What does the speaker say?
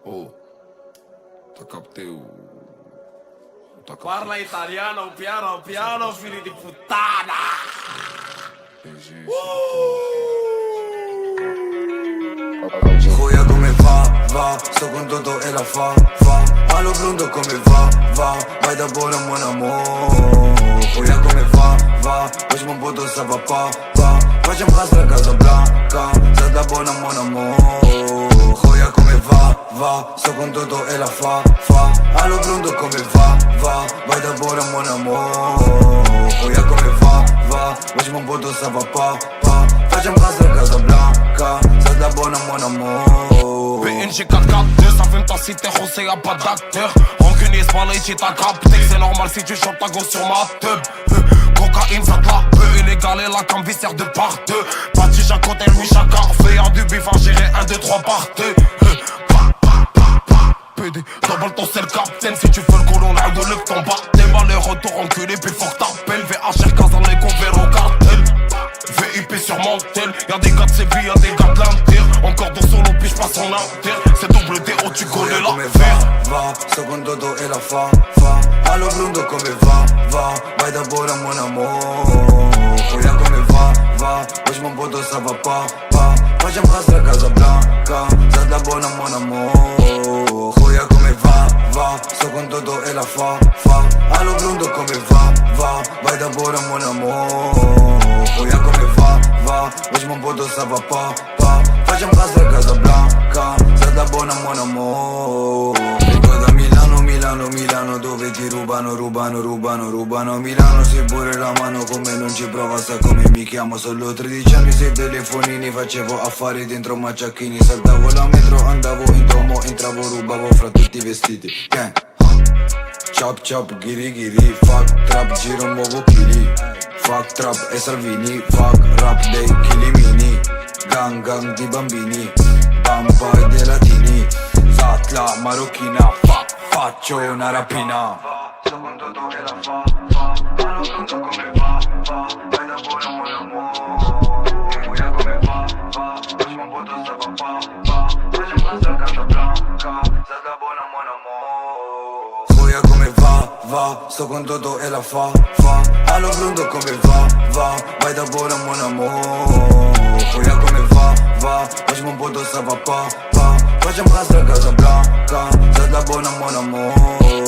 Oh, t'as capté ou t'as capté? Parla italiano piano piano, figli di puttana! Joia come va, sto con Toto e la fa Allo blundo come va, vai da buona mon amor Joia come va, hoje mon poto ça va pas Facem castra Casa Blanca, să da buona mon amor Joia come va, sto con Toto e la fa Allo blundo come va, vai da buona mon amor Joia come va, hoje mon poto ça va pas Facem castra Casa Blanca, să da buona mon amor PNG 442, ça fait ta cité, José y'a pas d'acteur. Rancunier, c'est pas ici, t'as capté que c'est normal si tu chantes ta gosse sur ma teub. Cocaïne, ça te la peu illégal et la cam viscère de par deux. Patige à côté, lui chacun fait un du bif à gérer 1, 2, 3 par deux. PD, double ton c'est le capitaine. Si tu fais le colon, là de le ton bat. T'es mal et retour enculé, puis faut que t'appelles. VHR, Kazan, les conférences au cartel. VIP sur mon tel, y'a des gars de Séville, y'a des gars de l'Inter. Encore dans solo, puis j'passe en inter. C'est double DO, tu connais l'affaire. Va, sto con Toto e la fa Allo blundo come va, vai da buona mon amor Joia come va, hoje mon poto ça va pas Facem castra Casa Blanca, să da buona mon amor Joia come va, sto con Toto e la fa Allo blundo come va, vai da buona mon amor Joia come va, hoje mon poto ça va pas Facem castra Casa Blanca, să da buona mon amor Vengo da Milano dove ti rubano A Milano sei pure la mano come non ci prova, sa come mi chiamo. Solo 13 anni, 6 telefonini, facevo affari dentro macciacchini. Saltavo la metro, andavo in domo, entravo, rubavo fra tutti i vestiti. Chop, ghiri, fuck trap, giro, muovo chili. Fuck trap e Salvini, fuck rap dei chilimini. Gang di bambini, bamba e dei latini. Zatla marocchina, faccio una rapina. Sto con Toto e la fa Allo blundo come va, vai da buona mon amor Joia come va, hoje mon poto ça va pas Facem castra Casa Blanca, să da buona mon amor Joia come va, sto con Toto e la fa Allo blundo come va, vai da buona mon amor Joia come va, hoje mon poto ça va pas Facem castra Casa Blanca, să da buona mon amor